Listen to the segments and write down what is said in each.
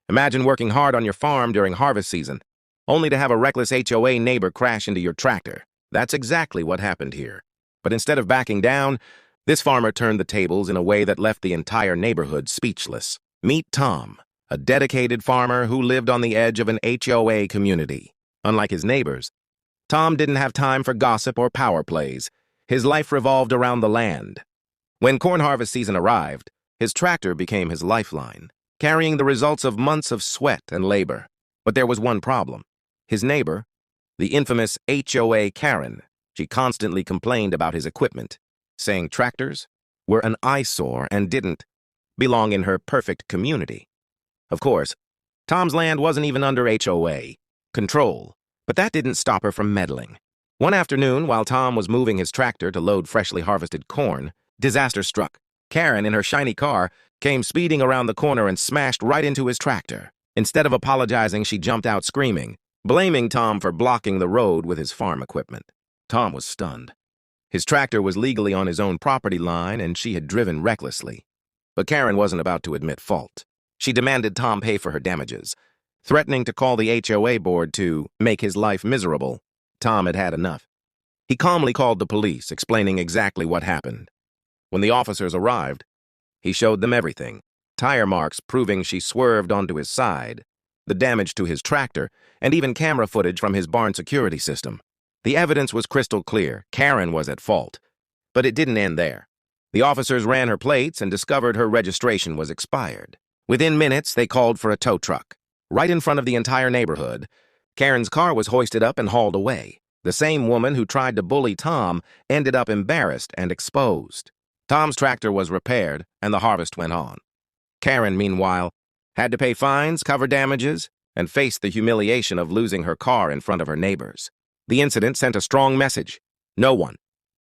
Imagine working hard on your farm during harvest season, only to have a reckless HOA neighbor crash into your tractor. That's exactly what happened here. But instead of backing down, this farmer turned the tables in a way that left the entire neighborhood speechless. Meet Tom, a dedicated farmer who lived on the edge of an HOA community. Unlike his neighbors, Tom didn't have time for gossip or power plays. His life revolved around the land. When corn harvest season arrived, his tractor became his lifeline, carrying the results of months of sweat and labor. But there was one problem. His neighbor, the infamous HOA Karen, she constantly complained about his equipment, saying tractors were an eyesore and didn't belong in her perfect community. Of course, Tom's land wasn't even under HOA control, but that didn't stop her from meddling. One afternoon, while Tom was moving his tractor to load freshly harvested corn, disaster struck. Karen, in her shiny car, came speeding around the corner and smashed right into his tractor. Instead of apologizing, she jumped out screaming, blaming Tom for blocking the road with his farm equipment. Tom was stunned. His tractor was legally on his own property line, and she had driven recklessly. But Karen wasn't about to admit fault. She demanded Tom pay for her damages, threatening to call the HOA board to make his life miserable. Tom had had enough. He calmly called the police, explaining exactly what happened. When the officers arrived, he showed them everything. Tire marks proving she swerved onto his side, the damage to his tractor, and even camera footage from his barn security system. The evidence was crystal clear. Karen was at fault. But it didn't end there. The officers ran her plates and discovered her registration was expired. Within minutes, they called for a tow truck. Right in front of the entire neighborhood, Karen's car was hoisted up and hauled away. The same woman who tried to bully Tom ended up embarrassed and exposed. Tom's tractor was repaired, and the harvest went on. Karen, meanwhile, had to pay fines, cover damages, and face the humiliation of losing her car in front of her neighbors. The incident sent a strong message. No one,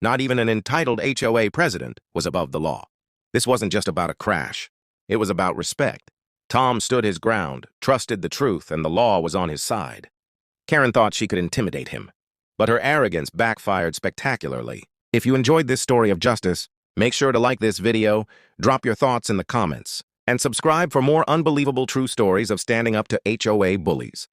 not even an entitled HOA president, was above the law. This wasn't just about a crash. It was about respect. Tom stood his ground, trusted the truth, and the law was on his side. Karen thought she could intimidate him, but her arrogance backfired spectacularly. If you enjoyed this story of justice, make sure to like this video, drop your thoughts in the comments, and subscribe for more unbelievable true stories of standing up to HOA bullies.